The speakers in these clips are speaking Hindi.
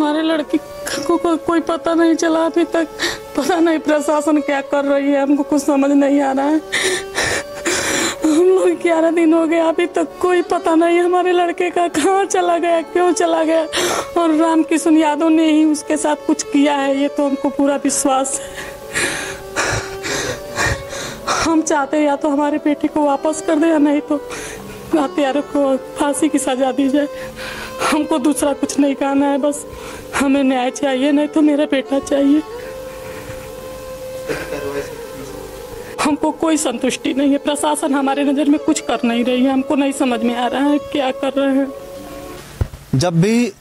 हमारे लड़की को कोई पता नहीं चला अभी तक। पता नहीं प्रशासन क्या कर रही है, हमको कुछ समझ नहीं आ रहा है। हम लोग 11 दिन हो गए, अभी तक कोई पता नहीं हमारे लड़के का कहाँ चला गया, क्यों चला गया। और रामकिशन यादव ने ही उसके साथ कुछ किया है, ये तो हमको पूरा विश्वास है। हम चाहते हैं या तो हमारे बेटे को वापस कर दे या नहीं तो हत्यारों को फांसी की सजा दी जाए। हमको दूसरा कुछ नहीं कहना है, बस हमें न्याय चाहिए, नहीं तो मेरा बेटा चाहिए। हमको कोई संतुष्टि नहीं है, प्रशासन हमारे नज़र में कुछ कर नहीं रही है। हमको नहीं समझ में आ रहा है क्या कर रहे हैं। जब भी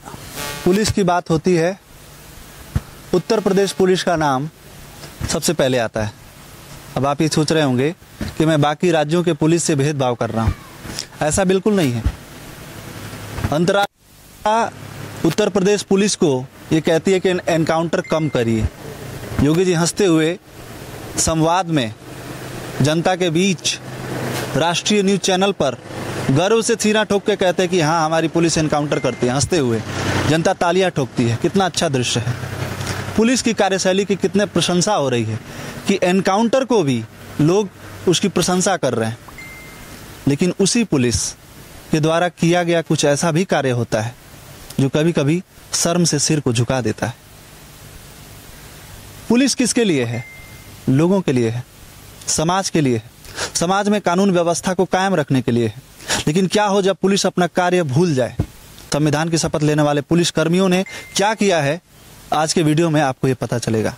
पुलिस की बात होती है, उत्तर प्रदेश पुलिस का नाम सबसे पहले आता है। अब आप ये सोच रहे होंगे कि मैं बाकी राज्यों के पुलिस से भेदभाव कर रहा हूँ, ऐसा बिल्कुल नहीं है। अंतर्राष्ट्रीय उत्तर प्रदेश पुलिस को ये कहती है कि एनकाउंटर कम करिए। योगी जी हंसते हुए संवाद में जनता के बीच राष्ट्रीय न्यूज चैनल पर गर्व से सीना ठोक के कहते हैं कि हाँ, हमारी पुलिस एनकाउंटर करती है। हंसते हुए जनता तालियां ठोकती है। कितना अच्छा दृश्य है। पुलिस की कार्यशैली की कितने प्रशंसा हो रही है कि एनकाउंटर को भी लोग उसकी प्रशंसा कर रहे हैं। लेकिन उसी पुलिस के द्वारा किया गया कुछ ऐसा भी कार्य होता है जो कभी कभी शर्म से सिर को झुका देता है। पुलिस किसके लिए है? लोगों के लिए है, समाज के लिए है, समाज में कानून व्यवस्था को कायम रखने के लिए है। लेकिन क्या हो जब पुलिस अपना कार्य भूल जाए? संविधान की शपथ लेने वाले पुलिस कर्मियों ने क्या किया है, आज के वीडियो में आपको ये पता चलेगा।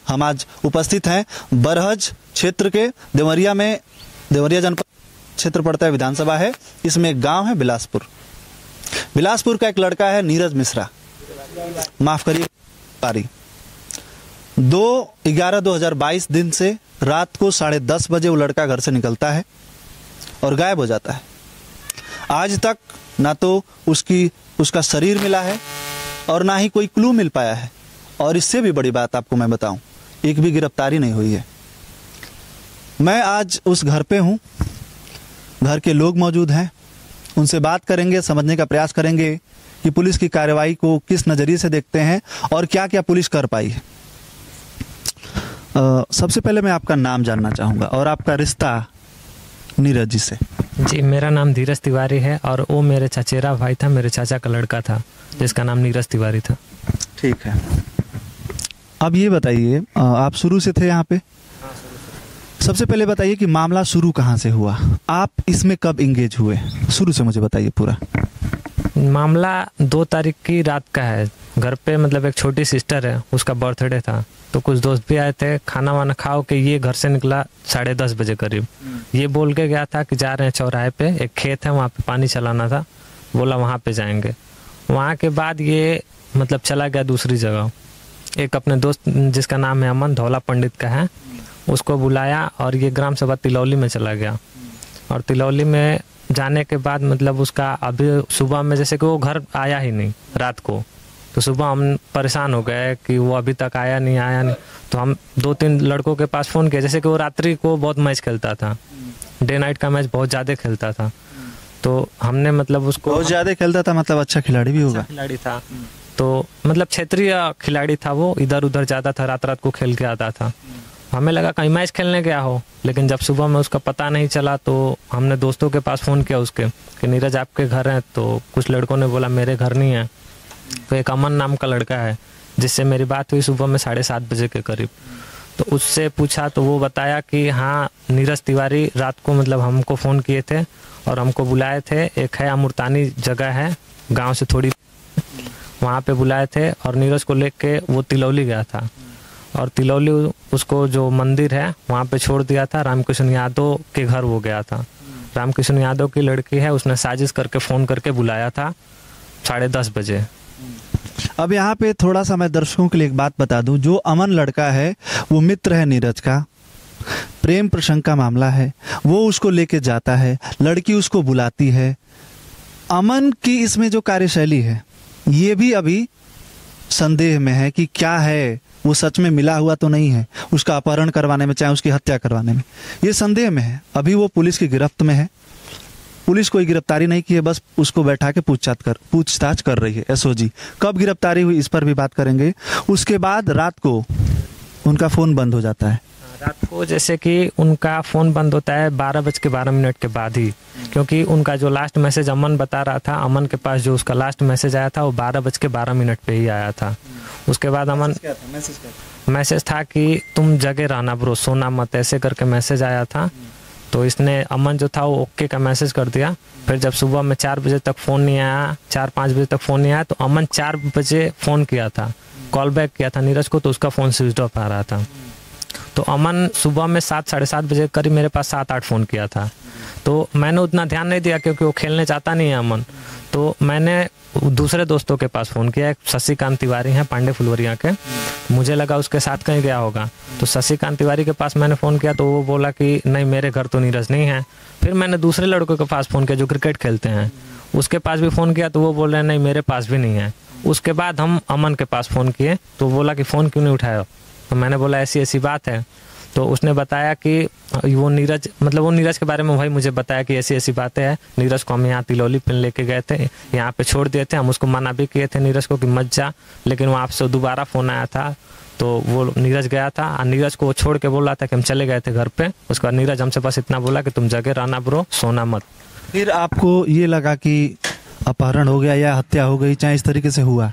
हम आज उपस्थित हैं बरहज क्षेत्र के देवरिया में। देवरिया जनपद क्षेत्र पड़ता है, विधानसभा है। इसमें एक गांव है बिलासपुर। बिलासपुर का एक लड़का है नीरज मिश्रा, माफ करिए 2/11/2022 दिन से रात को 10:30 बजे वो लड़का घर से निकलता है और गायब हो जाता है। आज तक ना तो उसका शरीर मिला है और ना ही कोई क्लू मिल पाया है। और इससे भी बड़ी बात आपको मैं बताऊं, एक भी गिरफ्तारी नहीं हुई है। मैं आज उस घर पे हूं, घर के लोग मौजूद हैं, उनसे बात करेंगे, समझने का प्रयास करेंगे कि पुलिस की कार्रवाई को किस नजरिए से देखते हैं और क्या क्या पुलिस कर पाई है। सबसे पहले मैं आपका नाम जानना चाहूंगा और आपका रिश्ता नीरज जी से। जी, मेरा नाम धीरज तिवारी है और वो मेरे चचेरा भाई था, मेरे चाचा का लड़का था जिसका नाम नीरज तिवारी था। ठीक है, अब ये बताइए, आप शुरू से थे यहाँ पे? सबसे पहले बताइए कि मामला शुरू कहाँ से हुआ, आप इसमें कब इंगेज हुए? शुरू से मुझे बताइए पूरा। मामला 2 तारीख की रात का है। घर पे मतलब एक छोटी सिस्टर है, उसका बर्थडे था, तो कुछ दोस्त भी आए थे। खाना वाना खाओ के ये घर से निकला 10:30 बजे करीब। ये बोल के गया था कि जा रहे हैं चौराहे पे, एक खेत है वहाँ पे पानी चलाना था, बोला वहाँ पे जाएंगे। वहाँ के बाद ये मतलब चला गया दूसरी जगह। एक अपने दोस्त जिसका नाम है अमन, धौला पंडित का है, उसको बुलाया और ये ग्राम सभा तिलौली में चला गया। और तिलौली में जाने के बाद मतलब उसका अभी सुबह में जैसे कि वो घर आया ही नहीं रात को, तो सुबह हम परेशान हो गए कि वो अभी तक आया नहीं। तो हम 2-3 लड़कों के पास फ़ोन किया, जैसे कि वो रात्रि को बहुत मैच खेलता था, डे नाइट का मैच बहुत ज़्यादा खेलता था। तो हमने मतलब उसको बहुत ज़्यादा खेलता था, मतलब अच्छा खिलाड़ी भी होगा। अच्छा खिलाड़ी था, तो मतलब क्षेत्रीय खिलाड़ी था वो, इधर उधर जाता था, रात को खेल के आता था। हमें लगा कहीं मैच खेलने गया हो, लेकिन जब सुबह में उसका पता नहीं चला तो हमने दोस्तों के पास फ़ोन किया उसके कि नीरज आपके घर हैं। तो कुछ लड़कों ने बोला मेरे घर नहीं है। तो एक अमन नाम का लड़का है जिससे मेरी बात हुई सुबह में 7:30 बजे के करीब। तो उससे पूछा तो वो बताया कि हाँ, नीरज तिवारी रात को मतलब हमको फ़ोन किए थे और हमको बुलाए थे। एक है अमृतानी जगह है गाँव से थोड़ी, वहाँ पे बुलाए थे और नीरज को लेके वो तिलौली गया था। और तिलौली उसको जो मंदिर है वहाँ पे छोड़ दिया था। रामकिशन यादव के घर वो गया था। रामकिशन यादव की लड़की है, उसने साजिश करके फ़ोन करके बुलाया था 10:30 बजे। अब यहाँ पे थोड़ा सा मैं दर्शकों के लिए एक बात बता दूं, जो अमन लड़का है वो मित्र है नीरज का, प्रेम प्रसंग का मामला है। वो उसको लेके जाता है, लड़की उसको बुलाती है। अमन की इसमें जो कार्यशैली है ये भी अभी संदेह में है कि क्या है, वो सच में मिला हुआ तो नहीं है उसका अपहरण करवाने में, चाहे उसकी हत्या करवाने में, ये संदेह में है। अभी वो पुलिस की गिरफ्त में है। पुलिस कोई गिरफ्तारी नहीं की है, बस उसको बैठा के पूछताछ कर रही है एसओजी। कब गिरफ्तारी हुई इस पर भी बात करेंगे। उसके बाद रात को उनका फ़ोन बंद हो जाता है। रात को जैसे कि उनका फ़ोन बंद होता है 12:12 के बाद ही, क्योंकि उनका जो लास्ट मैसेज अमन बता रहा था, अमन के पास जो उसका लास्ट मैसेज आया था वो 12:12 पे ही आया था। उसके बाद अमन मैसेज था कि तुम जगह रहना ब्रो, सोना मत, ऐसे करके मैसेज आया था। तो इसने अमन जो था वो ओके का मैसेज कर दिया। फिर जब सुबह में 4 बजे तक फ़ोन नहीं आया, 4-5 बजे तक फ़ोन नहीं आया, तो अमन 4 बजे फ़ोन किया था, कॉल बैक किया था नीरज को, तो उसका फ़ोन स्विच ऑफ आ रहा था। तो अमन सुबह में 7-7:30 बजे करीब मेरे पास 7-8 फ़ोन किया था। तो मैंने उतना ध्यान नहीं दिया क्योंकि वो खेलने चाहता नहीं है अमन। तो मैंने दूसरे दोस्तों के पास फ़ोन किया, एक शशिकांत तिवारी हैं पांडे फुलवरिया के, मुझे लगा उसके साथ कहीं गया होगा। तो शशिकांत तिवारी के पास मैंने फ़ोन किया तो वो बोला कि नहीं मेरे घर तो नीरज नहीं है। फिर मैंने दूसरे लड़कों के पास फ़ोन किया जो क्रिकेट खेलते हैं, उसके पास भी फ़ोन किया तो वो बोल रहे हैं नहीं मेरे पास भी नहीं है। उसके बाद हम अमन के पास फ़ोन किए तो बोला कि फ़ोन क्यों नहीं उठाया। तो मैंने बोला ऐसी ऐसी बात है। तो उसने बताया कि वो नीरज, मतलब वो नीरज के बारे में भाई मुझे बताया कि ऐसी ऐसी बातें हैं। नीरज को हम यहाँ तिलौली पे लेके गए थे, यहाँ पे छोड़ दिए थे, हम उसको मना भी किए थे नीरज को कि मत जा, लेकिन वहाँ से दोबारा फ़ोन आया था तो वो नीरज गया था और नीरज को छोड़ के बोल रहा था कि हम चले गए थे घर पे। उसके बाद नीरज हमसे बस इतना बोला कि तुम जगह रहना ब्रो, सोना मत। फिर आपको ये लगा कि अपहरण हो गया या हत्या हो गई, चाहे इस तरीके से हुआ।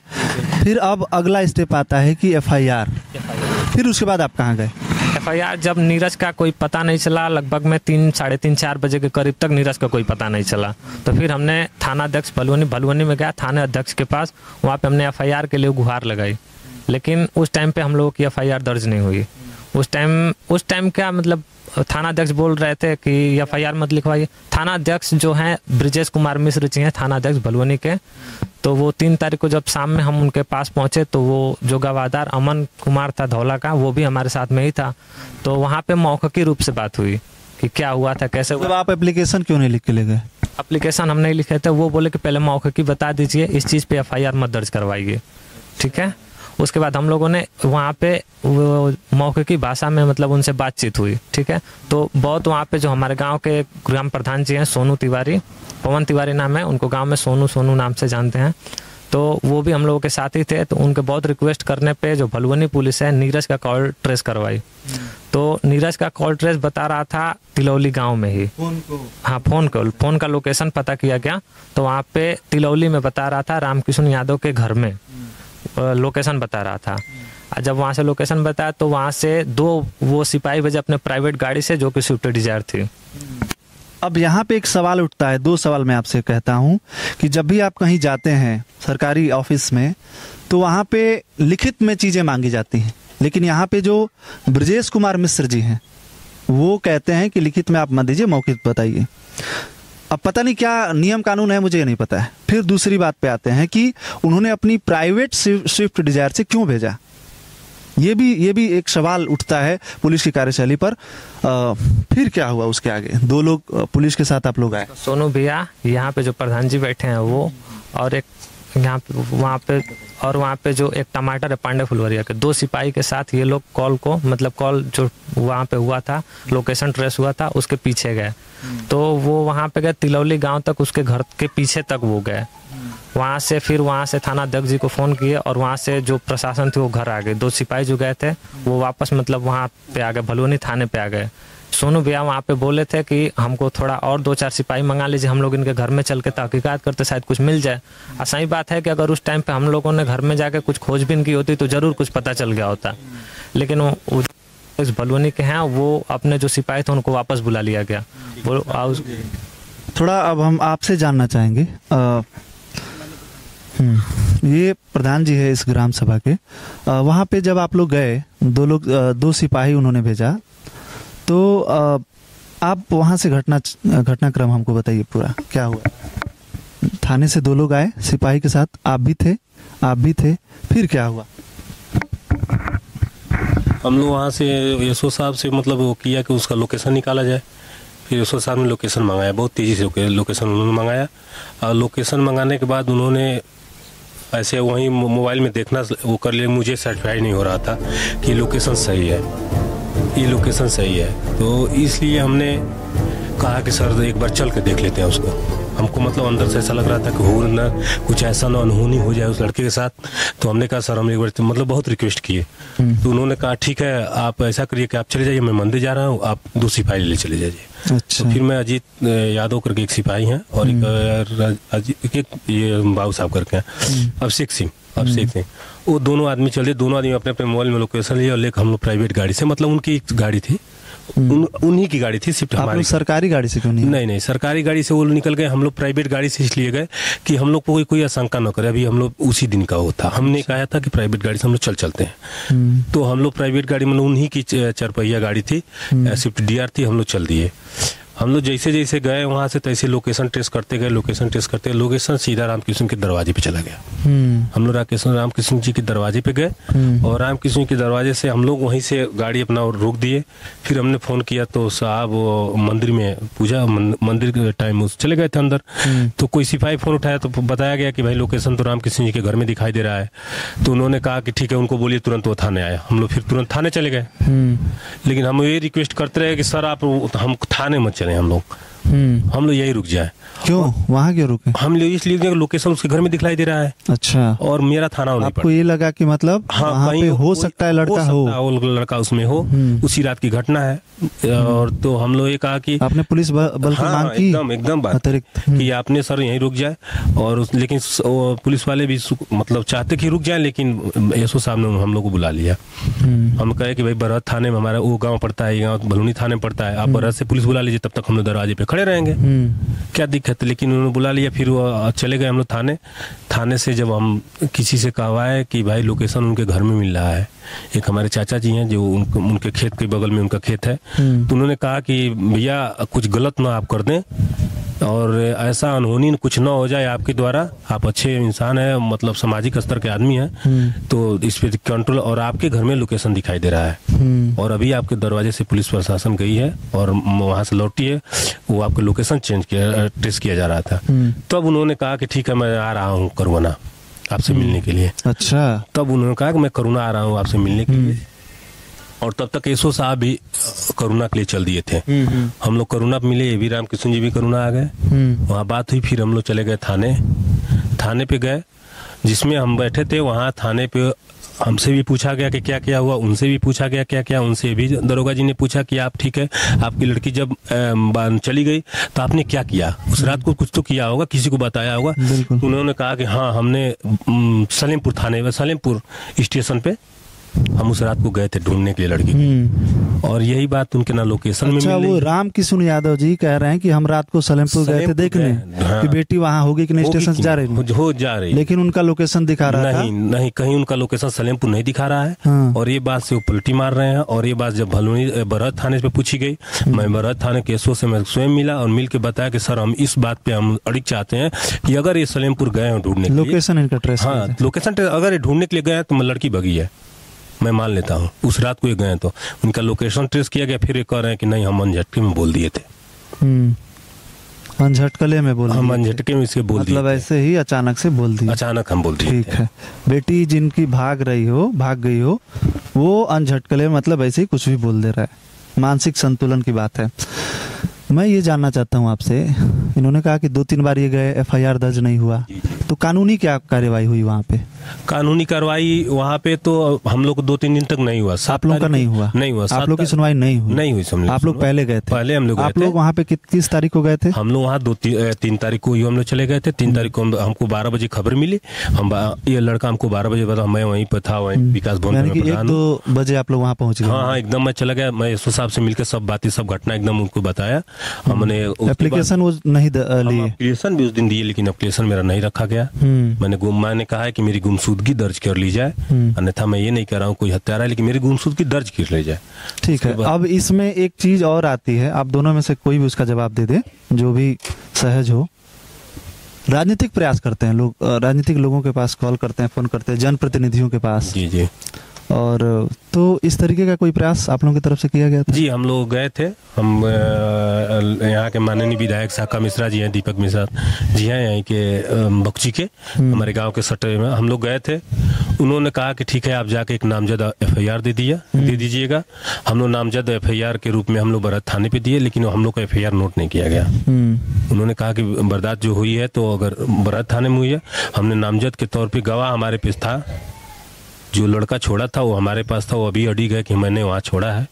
फिर अब अगला स्टेप आता है कि एफआईआर। फिर उसके बाद आप कहाँ गए? एफआईआर जब नीरज का कोई पता नहीं चला, लगभग में 3-3:30-4 बजे के करीब तक नीरज का कोई पता नहीं चला, तो फिर हमने थाना अध्यक्ष भलुवनी में गया, थाना अध्यक्ष के पास। वहाँ पे हमने एफआईआर के लिए गुहार लगाई, लेकिन उस टाइम पे हम लोगों की एफआईआर दर्ज नहीं हुई। उस टाइम क्या मतलब थाना अध्यक्ष बोल रहे थे कि एफआईआर मत लिखवाइए। थाना अध्यक्ष जो हैं ब्रिजेश कुमार मिश्र जी हैं, थाना अध्यक्ष भलुवनी के। तो वो 3 तारीख को जब शाम में हम उनके पास पहुंचे तो वो जो गवाहदार अमन कुमार था धौला का, वो भी हमारे साथ में ही था। तो वहाँ पे मौखिकी रूप से बात हुई कि क्या हुआ था, कैसे हुआ। जब आप एप्लीकेशन क्यों नहीं लिख के ले गए? एप्लीकेशन हम नहीं लिखे थे, वो बोले कि पहले मौखिकी बता दीजिए, इस चीज़ पे एफआईआर मत दर्ज करवाइए, ठीक है। उसके बाद हम लोगों ने वहाँ पे मौखिकी भाषा में मतलब उनसे बातचीत हुई, ठीक है। तो बहुत वहाँ पे जो हमारे गांव के ग्राम प्रधान जी हैं सोनू तिवारी, पवन तिवारी नाम है, उनको गांव में सोनू नाम से जानते हैं, तो वो भी हम लोगों के साथ ही थे। तो उनके बहुत रिक्वेस्ट करने पे जो भलुवनी पुलिस है नीरज का कॉल ट्रेस करवाई। तो नीरज का कॉल ट्रेस बता रहा था तिलौली गांव में ही। हाँ, फोन का लोकेशन पता किया गया, तो वहाँ पे तिलौली में बता रहा था, रामकिशन यादव के घर में लोकेशन बता रहा था। जब वहाँ से लोकेशन बताया तो वहाँ से 2 वो सिपाही भेजे अपने प्राइवेट गाड़ी से, जो कि स्विफ्ट डिजायर थी। अब यहाँ पे एक सवाल उठता है, 2 सवाल मैं आपसे कहता हूँ कि जब भी आप कहीं जाते हैं सरकारी ऑफिस में तो वहाँ पे लिखित में चीज़ें मांगी जाती हैं, लेकिन यहाँ पे जो ब्रिजेश कुमार मिश्र जी हैं वो कहते हैं कि लिखित में आप मत दीजिए, मौखिक बताइए। अब पता नहीं क्या नियम कानून है, मुझे ये नहीं पता है। फिर दूसरी बात पे आते हैं कि उन्होंने अपनी प्राइवेट स्विफ्ट डिजायर से क्यों भेजा। ये भी एक सवाल उठता है पुलिस की कार्यशैली पर। फिर क्या हुआ उसके आगे? 2 लोग पुलिस के साथ आप लोग आए। सोनू भैया यहाँ पे जो प्रधान जी बैठे हैं वो, और एक यहाँ पे वहाँ पे जो एक टमाटर है पांडे फुलवरिया के, 2 सिपाही के साथ ये लोग कॉल जो वहाँ पे हुआ था, लोकेशन ट्रेस हुआ था, उसके पीछे गए। तो वो वहाँ पे गए तिलौली गांव तक, उसके घर के पीछे तक वो गए। वहाँ से थाना अध्यक्ष जी को फ़ोन किए और वहाँ से जो प्रशासन थी वो घर आ गए। 2 सिपाही जो गए थे वो वापस मतलब वहाँ पे आ गए, भलुवनी थाने पे आ गए। सोनू भैया वहाँ पे बोले थे कि हमको थोड़ा और 2-4 सिपाही मंगा लीजिए, हम लोग इनके घर में चल के तहकीकात करते, शायद कुछ मिल जाए। और सही बात है कि अगर उस टाइम पे हम लोगों ने घर में जाके कुछ खोजबीन की होती तो ज़रूर कुछ पता चल गया होता, लेकिन वो भलुवनी के हैं, वो अपने जो सिपाही थे उनको वापस बुला लिया गया। थोड़ा अब हम आपसे जानना चाहेंगे, ये प्रधान जी है इस ग्राम सभा के, वहाँ पे जब आप लोग गए, 2 सिपाही उन्होंने भेजा, तो आप वहाँ से घटनाक्रम हमको बताइए पूरा, क्या हुआ? थाने से 2 लोग आए सिपाही के साथ, आप भी थे, फिर क्या हुआ? हम लोग वहाँ से यशो साहब से मतलब वो किया कि उसका लोकेशन निकाला जाए। फिर यशो साहब ने लोकेशन मंगाया, बहुत तेज़ी से लोकेशन उन्होंने मंगाया। और लोकेशन मंगाने के बाद उन्होंने ऐसे वहीं मोबाइल में देखना वो कर लिया, मुझे सर्टिफाई नहीं हो रहा था कि लोकेशन सही है, ये लोकेशन सही है। तो इसलिए हमने कहा कि सर एक बार चल के देख लेते हैं उसको। हमको मतलब अंदर से ऐसा लग रहा था कि हो ना कुछ ऐसा ना अनहोनी हो जाए उस लड़के के साथ। तो हमने कहा सर हम एक बार मतलब बहुत रिक्वेस्ट किए, तो उन्होंने कहा ठीक है आप ऐसा करिए कि आप चले जाइए, मैं मंदिर जा रहा हूँ, आप 2 सिपाही ले चले जाइए। अच्छा। तो फिर मैं अजीत यादव करके एक सिपाही हैं और एक ये बाबू साहब करके हैं, अभिषेक सिंह, वो दोनों आदमी चले, दोनों आदमी अपने अपने मोबाइल में लोकेशन लिए और लेकर हम लोग प्राइवेट गाड़ी से, मतलब उनकी एक गाड़ी थी, उन्हीं की गाड़ी थी, सिर्फ हमारी सरकारी गाड़ी से क्यों नहीं? नहीं सरकारी गाड़ी से वो निकल गए, हम लोग प्राइवेट गाड़ी से इसलिए गए कि हम लोग को कोई आशंका न करे। अभी हम लोग उसी दिन का वो था, हमने कहा था कि प्राइवेट गाड़ी से हम लोग चलते हैं। तो हम लोग प्राइवेट गाड़ी मतलब उन्हीं की 4 पहिया गाड़ी थी, स्विफ्ट डीआर थी, हम लोग चल दिए। हम लोग जैसे जैसे गए वहाँ से तैसे लोकेशन ट्रेस करते गए, लोकेशन सीधा रामकृष्ण के दरवाजे पे चला गया। हम लोग रामकृष्ण जी के दरवाजे पे गए और रामकृष्ण के दरवाजे से हम लोग वहीं से गाड़ी अपना रोक दिए। फिर हमने फोन किया तो साहब वो मंदिर में पूजा, मंदिर के टाइम चले गए थे अंदर। तो कोई सिपाही फोन उठाया तो बताया गया कि भाई लोकेशन तो रामकृष्ण जी के घर में दिखाई दे रहा है। तो उन्होंने कहा कि ठीक है उनको बोलिए तुरंत वो थाने आए। हम लोग फिर तुरंत थाने चले गए, लेकिन हम ये रिक्वेस्ट करते रहे कि सर आप हम थाने मत चले, हम लोग यही रुक जाए। क्यों वहाँ क्यों रुके? हम लोग इसलिए लोकेशन उसके घर में दिखलाई दे रहा है। अच्छा। और मेरा थाना होने आपको ये लगा कि मतलब हाँ, वहाँ पे हो सकता है लड़का हो, वो लड़का उसमें हो, उसी रात की घटना है। और तो हम लोग ये कहा कि आपने पुलिस बल की मांग की एकदम बात अतिरिक्त कि आपने सर यहीं रुक जाए। और लेकिन पुलिस वाले भी मतलब चाहते कि रुक जाए, लेकिन एसओ साहब ने हम लोग को बुला लिया। हम कहे कि भाई बरहत थाने में हमारा वो गाँव पड़ता है, ये गाँव भलूनी थाने में पड़ता है, आप बरहत से पुलिस बुला लीजिए, तब तक हम लोग दरवाजे पे खड़े रहेंगे, क्या दिक्कत। लेकिन उन्होंने बुला लिया। फिर वो चले गए हम लोग थाने से जब हम किसी से कहवाए कि भाई लोकेशन उनके घर में मिल रहा है, एक हमारे चाचा जी हैं जो उनके खेत के बगल में उनका खेत है, तो उन्होंने कहा कि भैया कुछ गलत ना आप कर दें और ऐसा अनहोनी कुछ ना हो जाए आपके द्वारा, आप अच्छे इंसान है, मतलब सामाजिक स्तर के आदमी हैं, तो इस पे कंट्रोल। और आपके घर में लोकेशन दिखाई दे रहा है और अभी आपके दरवाजे से पुलिस प्रशासन गई है और वहां से लौटी है, वो आपका लोकेशन ट्रेस किया जा रहा था। तब उन्होंने कहा कि ठीक है मैं आ रहा हूँ करुणा आपसे मिलने के लिए। अच्छा। तब उन्होंने कहा कि मैं करुणा आ रहा हूँ आपसे मिलने के लिए। और तब तक एसओ साहब भी करुणा के लिए चल दिए थे। हम लोग करुणा पे मिले, ये भी रामकृष्ण जी भी करुणा आ गए, वहाँ बात हुई। फिर हम लोग चले गए थाने पे गए, जिसमें हम बैठे थे वहाँ थाने पे हमसे भी पूछा गया कि क्या क्या हुआ, उनसे भी पूछा गया क्या क्या, उनसे भी दरोगा जी ने पूछा कि आप ठीक है, आपकी लड़की जब चली गई तो आपने क्या किया, उस रात को कुछ तो किया होगा, किसी को बताया होगा। तो उन्होंने कहा कि हाँ हमने सलेमपुर स्टेशन पे हम उस रात को गए थे ढूंढने के लिए लड़की, और यही बात उनके ना लोकेशन में मिली। वो रामकृष्ण यादव जी कह रहे हैं कि हम रात को सलेमपुर गए थे देखने कि बेटी वहाँ होगी कि नहीं, स्टेशन से जा रही, लेकिन उनका लोकेशन दिखा रहा था नहीं, कहीं उनका लोकेशन सलेमपुर नहीं दिखा रहा है। और ये बात से वो पलटी मार रहे हैं। और ये बात जब बरहत थाने पे पूछी गई, मैं बरहत थाने के एसओ से मैं स्वयं मिला और मिल के बताया कि सर हम इस बात पे हम अड़िग चाहते हैं कि अगर ये सलेमपुर गए हैं ढूंढने के लिए, लोकेशन इनका ट्रेस, हाँ लोकेशन अगर ये ढूंढने के लिए गए तो लड़की भगी है, मैं मान लेता हूँ उस रात को ये गए तो उनका लोकेशन ट्रेस किया गया। फिर ये कह रहे हैं कि नहीं हम अनझटके में बोल दिए थे, अनझटकले में बोल, हम अनझटके में इसके बोल दिए, मतलब ऐसे ही अचानक से बोल दिया, अचानक हम बोल दिए। ठीक है, बेटी जिनकी भाग गई हो वो अनझटकले मतलब ऐसे ही कुछ भी बोल दे रहा है, मानसिक संतुलन की बात है। मैं ये जानना चाहता हूँ आपसे, इन्होंने कहा कि 2-3 बार ये गए, एफआईआर दर्ज नहीं हुआ, तो कानूनी क्या कार्रवाई हुई वहाँ पे? कानूनी कार्रवाई वहाँ पे तो हम लोग को 2-3 दिन तक नहीं हुआ। आप लोग का नहीं हुआ? आप लोग की सुनवाई नहीं हुई? आप लोग पहले गए थे? पहले हम लोग, आप लोग वहाँ पे किस तारीख को गए थे? हम लोग वहाँ 3 तारीख को हम लोग चले गए थे। 3 तारीख को हमको 12 बजे खबर मिली, ये लड़का हमको 12 बजे बता, मैं वहीं पे था, वहीं विकास भवन में। 1-2 बजे आप लोग वहाँ पहुँच गए? हाँ, एकदम मैं चला गया, मैं एसओ साहब से मिलकर सब बातें सब घटना एकदम उनको बताया। हमने एप्लीकेशन वो नहीं लिए, एप्लीकेशन भी उस दिन दिए, लेकिन एप्लीकेशन मेरा नहीं रखा गया। मैंने कहा है कि मेरी गुमशुदगी दर्ज कर ली जाए, अन्यथा मैं ये नहीं कह रहा हूँ कोई हत्यारा है, लेकिन मेरी गुमशुदगी दर्ज कर ली जाए। ठीक है। अब इसमें एक चीज और आती है, आप दोनों में से कोई भी उसका जवाब दे दे जो भी सहज हो। राजनीतिक प्रयास करते हैं लोग, राजनीतिक लोगों के पास कॉल करते हैं, फोन करते हैं, जनप्रतिनिधियों के पास। जी। और तो इस तरीके का कोई प्रयास आप लोगों की तरफ से किया गया था? जी, हम लोग गए थे। हम यहाँ के माननीय विधायक साका मिश्रा जी हैं, दीपक मिश्रा जी हैं, यहीं के बक्ची के, हमारे गांव के सटे में हम लोग गए थे। उन्होंने कहा कि ठीक है, आप जाके एक नामजद FIR दे दीजिएगा। हम लोग नामजद FIR के रूप में हम लोग बरत थाने पे दिए, लेकिन हम लोग का FIR नोट नहीं किया गया। उन्होंने कहा कि बर्दाश्त जो हुई है तो अगर बरत थाने में हुई है, हमने नामजद के तौर पे गवाह हमारे पास था, जो लड़का छोड़ा था वो हमारे पास था, वो अभी अडिग है कि मैंने वहाँ छोड़ा है।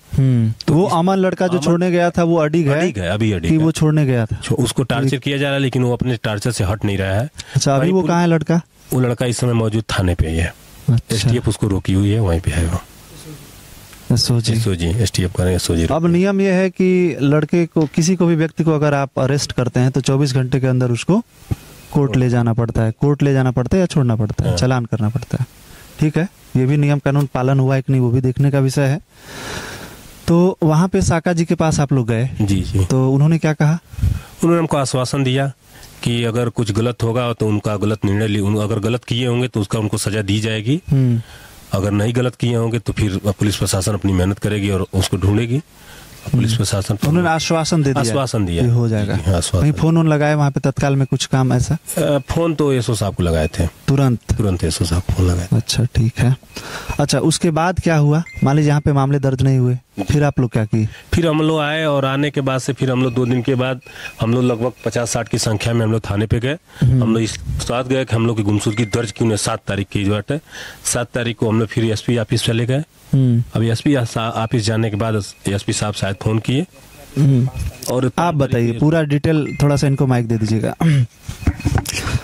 तो वो अमन लड़का जो छोड़ने गया था वो अडिग है अभी अडिग कि वो छोड़ने गया था? उसको टार्चर किया जा रहा है, लेकिन वो अपने टार्चर से हट नहीं रहा है। अच्छा, अभी वो कहाँ है लड़का? वो लड़का इस समय मौजूद थाने पे ही है। अच्छा। STF उसको रोकी हुई है, वहीं पे है वो। STF करें SOG। अब नियम यह है कि लड़के को, किसी को भी व्यक्ति को अगर आप अरेस्ट करते हैं तो 24 घंटे के अंदर उसको कोर्ट ले जाना पड़ता है। कोर्ट ले जाना पड़ता है या छोड़ना पड़ता है? चालान करना पड़ता है। ठीक है, ये भी नियम कानून पालन हुआ है कि नहीं वो भी देखने का विषय है। तो वहाँ पे साका जी के पास आप लोग गए? जी। तो उन्होंने क्या कहा? उन्होंने हमको आश्वासन दिया कि अगर कुछ गलत होगा तो उनका गलत निर्णय, अगर गलत किए होंगे तो उसका उनको सजा दी जाएगी। अगर नहीं गलत किए होंगे तो फिर पुलिस प्रशासन अपनी मेहनत करेगी और उसको ढूंढेगी। पुलिस प्रशासन, उन्होंने आश्वासन दे दिया, आश्वासन दिया हो जाएगा। कहीं फोन उन लगाए वहाँ पे तत्काल में कुछ काम ऐसा? फोन तो SO साहब को लगाए थे, तुरंत SO साहब को फोन लगाए। अच्छा, ठीक है। अच्छा, उसके बाद क्या हुआ? मान लीजिए यहाँ पे मामले दर्ज नहीं हुए, फिर आप लोग क्या किए? फिर हम लोग आए और आने के बाद से फिर हम लोग 2 दिन के बाद हम लोग लगभग 50-60 की संख्या में हम लोग थाने पे गए। हम लोग इस साथ गए कि हम लोग की गुमशुदगी दर्ज की उन्हें 7 तारीख की बात है। 7 तारीख को हम लोग फिर SP ऑफिस चले गए। अभी SP ऑफिस जाने के बाद SP साहब शायद फोन किए। और आप बताइए पूरा डिटेल, थोड़ा सा इनको माइक दे दीजिएगा।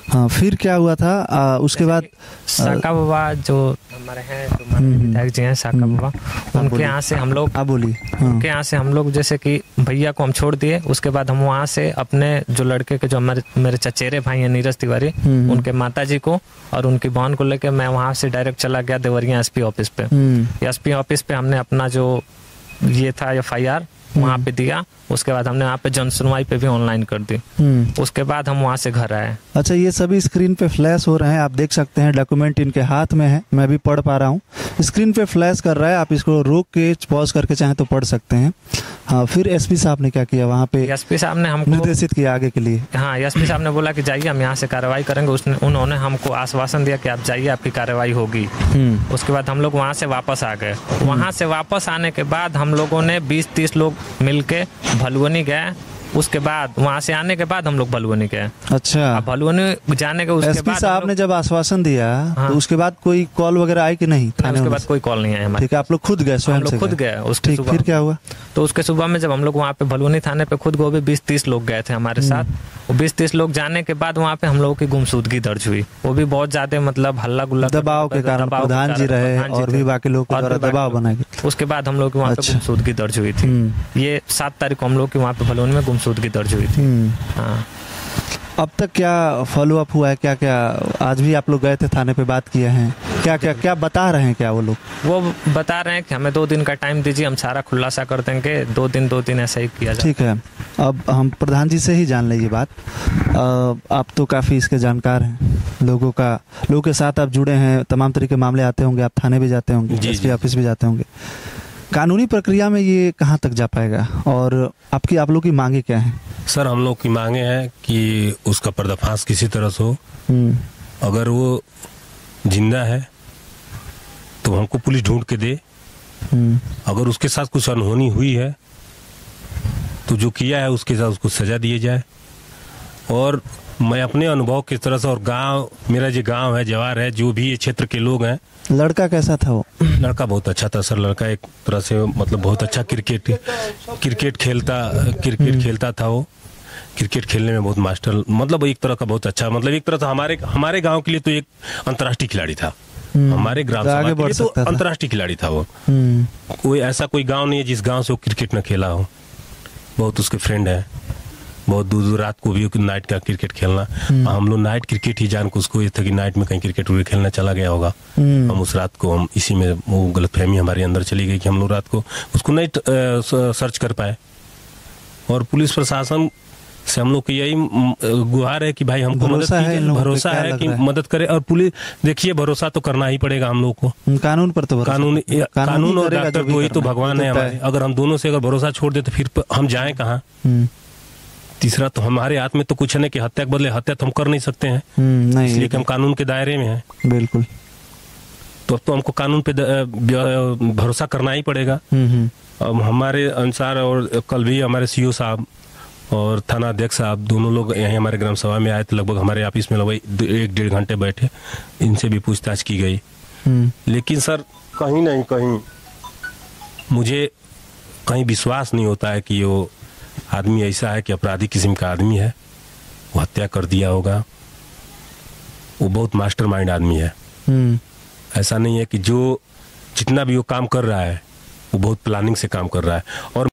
हाँ, फिर क्या हुआ था? उसके बाद साका बाबा जो हमारे हैं, जो हमारे विधायक जी हैं साका बाबा, उनके यहाँ से हम लोग, आप बोलिए। उनके यहाँ से हम लोग जैसे कि भैया को हम छोड़ दिए। उसके बाद हम वहाँ से अपने जो लड़के के, जो मेरे चचेरे भाई हैं नीरज तिवारी, उनके माता जी को और उनकी बहन को लेकर मैं वहाँ से डायरेक्ट चला गया देवरिया SP ऑफिस पे। SP ऑफिस पे हमने अपना जो ये था FIR वहाँ पे दिया। उसके बाद हमने वहाँ पे जन सुनवाई पे भी ऑनलाइन कर दी। उसके बाद हम वहाँ से घर आए। अच्छा, ये सभी स्क्रीन पे फ्लैश हो रहे हैं, आप देख सकते हैं। डॉक्यूमेंट इनके हाथ में है, मैं भी पढ़ पा रहा हूँ। स्क्रीन पे फ्लैश कर रहा है, आप इसको रोक के पॉज करके चाहें तो पढ़ सकते हैं। हाँ, फिर SP साहब ने क्या किया वहाँ पे? SP साहब ने हमको निर्देशित किया आगे के लिए। हाँ, SP साहब ने बोला कि जाइए, हम यहाँ से कार्रवाई करेंगे। उन्होंने हमको आश्वासन दिया कि आप जाइए, आपकी कार्रवाई होगी। उसके बाद हम लोग वहाँ से वापस आ गए। वहाँ से वापस आने के बाद हम लोगों ने 20-30 लोग मिलके भलुवनी गए। उसके बाद वहाँ से आने के बाद हम लोग भलुवनी गए। अच्छा, भलुवनी जाने के उसके बाद साहब ने जब आश्वासन दिया, हाँ, तो उसके बाद कोई कॉल वगैरह आई कि नहीं? उसके बाद कोई कॉल नहीं आया हमारे। ठीक है, आप लोग खुद गए? स्वयं से खुद गए। उसके फिर क्या हुआ? तो उसके सुबह में जब हम लोग वहाँ पे भलुवनी थाने पे खुद गए, भी 20-30 लोग गए थे हमारे साथ। वो 20-30 लोग जाने के बाद वहाँ पे हम लोगों की गुमशुदगी दर्ज हुई। वो भी बहुत ज्यादा मतलब हल्ला गुल्ला, दबाव के कारण, प्रधान जी रहे और भी बाकी लोग दबाव बना के। उसके बाद हम लोग की वहाँ पे गुमशुदगी दर्ज हुई थी। ये 7 तारीख को हम लोग की वहाँ पे भलुवनी में गुमशुदगी दर्ज हुई थी। हाँ। अब तक क्या फॉलो अप हुआ है? क्या क्या आज भी आप लोग गए थे थाने पे, बात किए हैं? क्या बता रहे हैं? क्या वो लोग वो बता रहे हैं कि हमें 2 दिन का टाइम दीजिए, हम सारा खुलासा कर देंगे। 2 दिन ऐसा ही किया जाए। ठीक है, अब हम प्रधान जी से ही जान लें ये बात। आप तो काफ़ी इसके जानकार हैं, लोगों के साथ आप जुड़े हैं, तमाम तरह के मामले आते होंगे, आप थाने भी जाते होंगे, SP ऑफिस भी जाते होंगे। कानूनी प्रक्रिया में ये कहाँ तक जा पाएगा और आप लोग की मांगे क्या हैं? सर, हम लोग की मांगे हैं कि उसका पर्दाफाश किसी तरह से हो। अगर वो जिंदा है तो हमको पुलिस ढूंढ के दे। अगर उसके साथ कुछ अनहोनी हुई है तो जो किया है उसके साथ उसको सजा दिए जाए। और मैं अपने अनुभव की तरह से, और गांव, मेरा जो गांव है, जवार है, जो भी ये क्षेत्र के लोग हैं। लड़का कैसा था वो? लड़का बहुत अच्छा था सर। लड़का एक तरह से मतलब बहुत अच्छा क्रिकेट खेलता था वो। क्रिकेट खेलने में बहुत मास्टर, मतलब एक तरह का बहुत अच्छा, मतलब एक तरह से हमारे गांव के लिए तो एक अंतर्राष्ट्रीय खिलाड़ी था। हमारे ग्राम सभा के लिए तो अंतर्राष्ट्रीय खिलाड़ी था वो। कोई गांव नहीं है जिस गांव से वो क्रिकेट न खेला हो। बहुत उसके फ्रेंड है, बहुत दूर रात को भी नाइट का क्रिकेट खेलना। हम लोग नाइट क्रिकेट ही जान को, उसको ये था कि नाइट में कहीं क्रिकेट खेलना चला गया होगा। हम उस रात को, हम इसी में वो गलतफहमी हमारे अंदर चली गई कि हम लोग रात को उसको नहीं सर्च कर पाए। और पुलिस प्रशासन से हम लोग की यही गुहार है कि भाई हमको मदद भरोसा है इन कीजिए, लोगों पे, भरोसा क्या है लग कि रहा है? मदद करे। और पुलिस देखिए, भरोसा तो करना ही पड़ेगा हम लोग को। कानून पर तो भरोसा कानून ही कानून और करेगा डॉक्टर जो भी दो ही तो करना भगवान वो है तो तय हमारे। अगर हम दोनों से अगर भरोसा छोड़ दे तो फिर हम जाएं कहाँ? तीसरा तो हमारे हाथ में तो कुछ नहीं कि हत्या के बदले हत्या तो हम कर नहीं सकते हैं, नहीं इसलिए कि हम कानून के दायरे में हैं। बिल्कुल। तो अब तो हमको कानून पे भरोसा करना ही पड़ेगा। अब हमारे अनुसार, और कल भी हमारे सीओ साहब और थाना अध्यक्ष साहब दोनों लोग यहीं हमारे ग्राम सभा में आए थे। लगभग हमारे ऑफिस में लगभग 1-1.5 घंटे बैठे, इनसे भी पूछताछ की गई। लेकिन सर कहीं नहीं कहीं मुझे कहीं विश्वास नहीं होता है कि वो आदमी ऐसा है कि अपराधी किस्म का आदमी है, वो हत्या कर दिया होगा। वो बहुत मास्टरमाइंड आदमी है। ऐसा नहीं है कि जो जितना भी वो काम कर रहा है वो बहुत प्लानिंग से काम कर रहा है। और